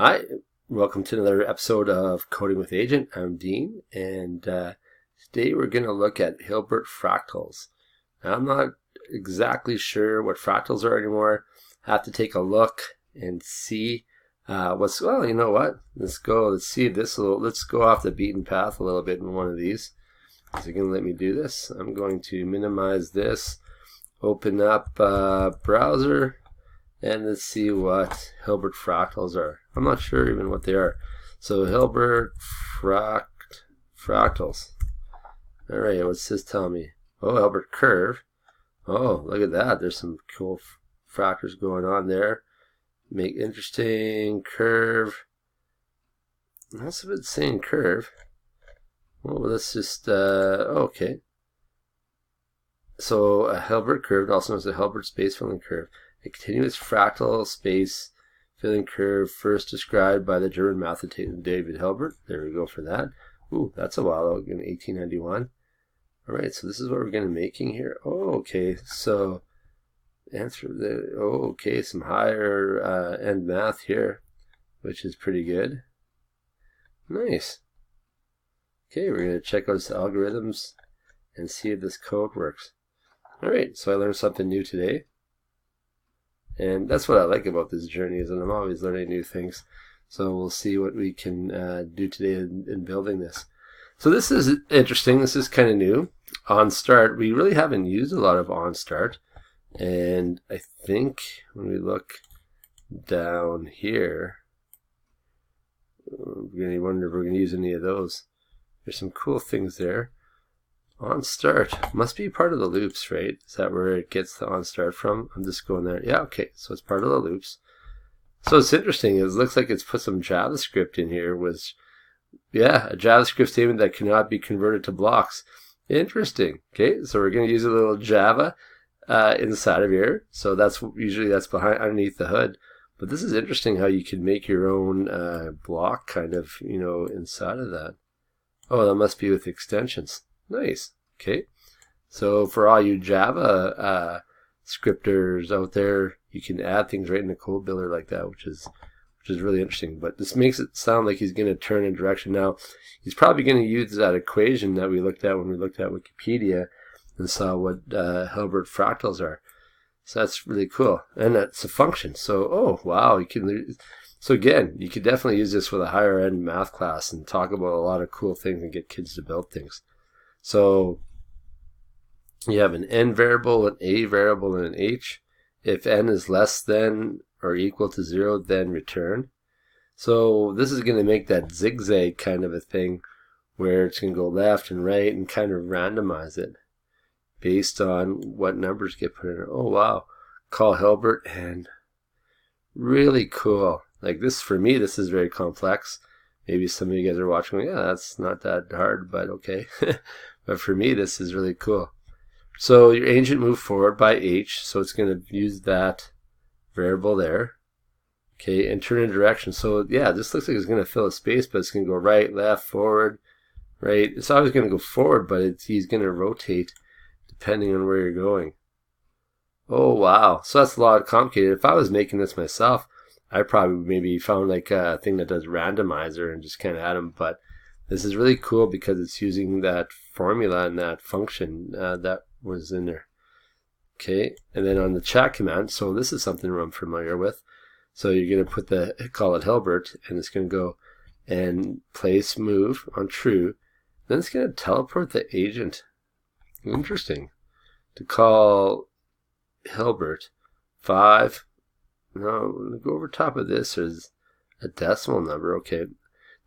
Hi, welcome to another episode of Coding with Agent. I'm Dean, and today we're going to look at Hilbert Fractals. Now, I'm not exactly sure what fractals are anymore. I have to take a look and see well, you know what? Let's see if let's go off the beaten path a little bit in one of these. Is it going to let me do this? I'm going to minimize this, open up browser, and let's see what Hilbert Fractals are. I'm not sure even what they are. So Hilbert Fractals. Alright, what's this tell me? Oh, Hilbert Curve. Oh, look at that. There's some cool fractals going on there. Make interesting curve. That's a bit saying curve. Well, let's just, okay. So a Hilbert curve, also known as a Hilbert space filling curve. A continuous fractal space filling curve first described by the German mathematician David Hilbert. There we go for that. Ooh, that's a while ago, in 1891. Alright, so this is what we're going to be making here. Oh, okay, so some higher end math here, which is pretty good. Nice. Okay, we're going to check out the algorithms and see if this code works. Alright, so I learned something new today. And that's what I like about this journey, is that I'm always learning new things. So we'll see what we can do today in building this. So this is interesting. This is kind of new. On start, we really haven't used a lot of on start. And I think when we look down here, we're going to wonder if we're going to use any of those. There's some cool things there. On start must be part of the loops, right? Is that where it gets the on start from? I'm just going there. Yeah, okay, so it's part of the loops. So it's interesting. It looks like it's put some JavaScript in here, which, yeah, a JavaScript statement that cannot be converted to blocks. Interesting. Okay, so we're going to use a little Java inside of here. So that's behind underneath the hood. But this is interesting how you can make your own block kind of, inside of that. Oh, that must be with extensions. Nice. Okay. So for all you Java scripters out there, you can add things right in the code builder like that, which is really interesting. But this makes it sound like he's going to turn in direction. Now, he's probably going to use that equation that we looked at when we looked at Wikipedia and saw what Hilbert fractals are. So that's really cool. And that's a function. So, oh, wow. So again, you could definitely use this with a higher end math class and talk about a lot of cool things and get kids to build things. So you have an n variable, an a variable, and an h. If n is less than or equal to 0, then return. So this is going to make that zigzag kind of a thing where it's going to go left and right and kind of randomize it based on what numbers get put in. Oh, wow. Call Hilbert, and really cool. Like this, for me, this is very complex. Maybe some of you guys are watching going, yeah, that's not that hard, but okay. But for me, this is really cool. So your agent moved forward by h, so it's going to use that variable there. Okay, and turn in direction. So yeah, this looks like it's going to fill a space, but it's going to go right, left, forward, right. It's always going to go forward, but he's going to rotate depending on where you're going. Oh, wow. So that's a lot complicated. If I was making this myself, I probably maybe found like a thing that does randomizer and just kind of add them. But this is really cool because it's using that formula and that function that was in there. Okay, and then on the chat command, so this is something I'm familiar with. So you're going to call it Hilbert, and it's going to go and place move on true. Then it's going to teleport the agent. Interesting. To call Hilbert 5. No, go over top of this. There's a decimal number. Okay.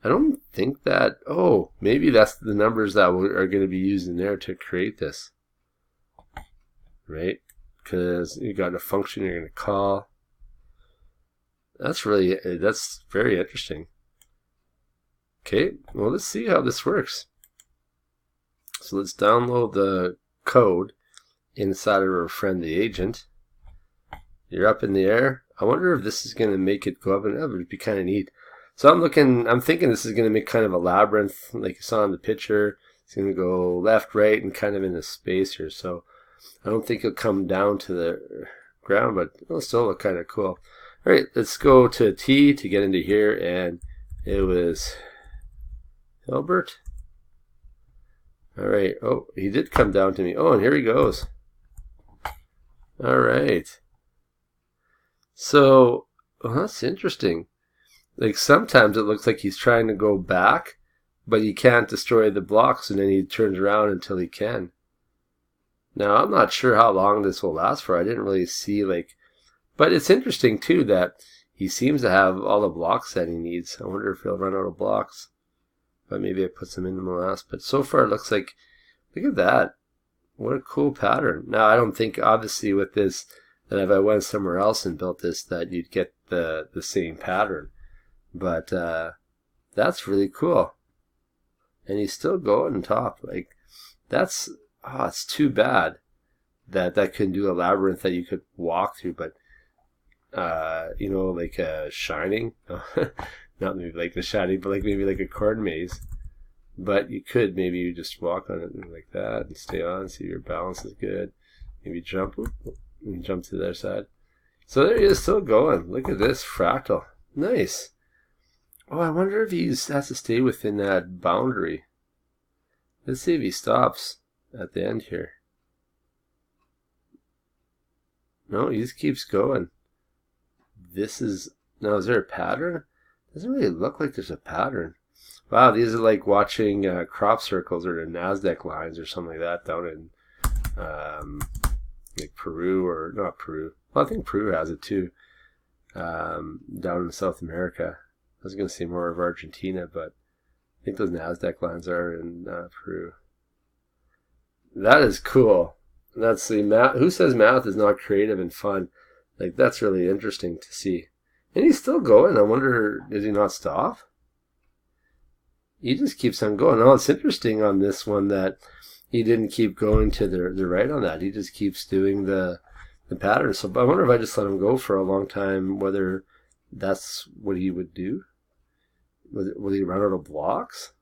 I don't think that, oh, maybe that's the numbers that are going to be used in there to create this. Right? Because you got a function you're going to call. That's very interesting. Okay, well, let's see how this works. So let's download the code inside of our friend the agent. You're up in the air. I wonder if this is going to make it go up and up. It would be kind of neat. So I'm thinking this is going to make kind of a labyrinth like you saw in the picture. It's going to go left, right, and kind of in a space here. So I don't think it'll come down to the ground, but it'll still look kind of cool. All right, let's go to T to get into here, and it was Hilbert. All right. Oh, he did come down to me. Oh, and here he goes. All right. So, well, that's interesting. Like sometimes it looks like he's trying to go back, but he can't destroy the blocks, and then he turns around until he can. Now, I'm not sure how long this will last for. I didn't really see but it's interesting too that he seems to have all the blocks that he needs. I wonder if he'll run out of blocks. But maybe I put some in the last. But so far it looks like, look at that. What a cool pattern. Now, I don't think obviously with this that if I went somewhere else and built this that you'd get the same pattern. But that's really cool. And he's still going on top. Like, that's, oh, it's too bad that couldn't do a labyrinth that you could walk through. But, you know, like a Shining. Not maybe like the Shining, but like maybe like a corn maze. But you could maybe just walk on it like that and stay on, see if your balance is good. Maybe jump and jump to the other side. So there he is, still going. Look at this fractal. Nice. Oh, I wonder if he has to stay within that boundary. Let's see if he stops at the end here. No, he just keeps going. This is, now is there a pattern? Doesn't really look like there's a pattern. Wow, these are like watching crop circles or the NASDAQ lines or something like that down in like Peru, or not Peru. Well, I think Peru has it too. Down in South America. I was going to say more of Argentina, but I think those NASDAQ lines are in Peru. That is cool. That's the math. Who says math is not creative and fun? Like, that's really interesting to see. And he's still going. I wonder, does he not stop? He just keeps on going. Oh, it's interesting on this one that he didn't keep going to the right on that. He just keeps doing the pattern. So I wonder if I just let him go for a long time, whether that's what he would do. Will he run out of blocks?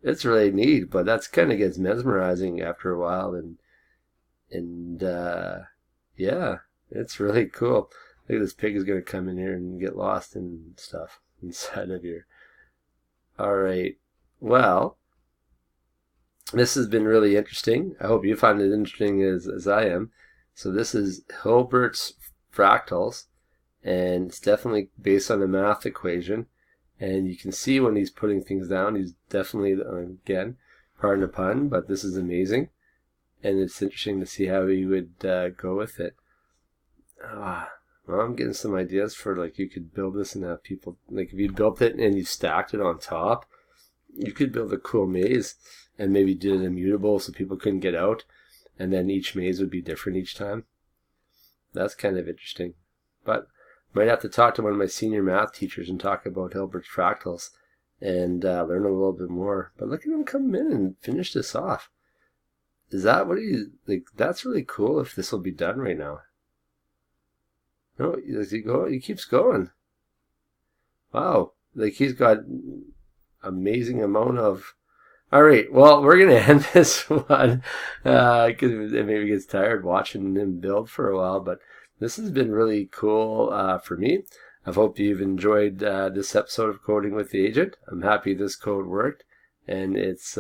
It's really neat, but that's kind of gets mesmerizing after a while, and yeah, it's really cool. Look at this pig is going to come in here and get lost and stuff inside of here. All right, well, this has been really interesting. I hope you find it interesting as I am. So this is Hilbert's Fractals, and it's definitely based on a math equation. And you can see when he's putting things down, he's definitely, again, pardon the pun, but this is amazing. And it's interesting to see how he would go with it. Well, I'm getting some ideas for, like, you could build this and have people, like, if you built it and you stacked it on top, you could build a cool maze and maybe did it immutable so people couldn't get out. And then each maze would be different each time. That's kind of interesting. But might have to talk to one of my senior math teachers and talk about Hilbert Fractals and learn a little bit more. But look at him come in and finish this off. Is that what he, like, that's really cool if this will be done right now. No, does he go? He keeps going. Wow. Like, he's got amazing amount of... All right, well, we're going to end this one because it maybe gets tired watching him build for a while, but this has been really cool for me. I hope you've enjoyed this episode of Coding with the Agent. I'm happy this code worked, and it's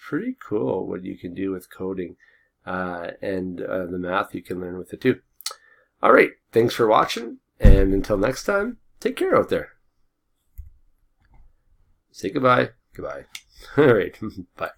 pretty cool what you can do with coding and the math you can learn with it too. All right, thanks for watching, and until next time, take care out there. Say goodbye. Goodbye. All right, bye.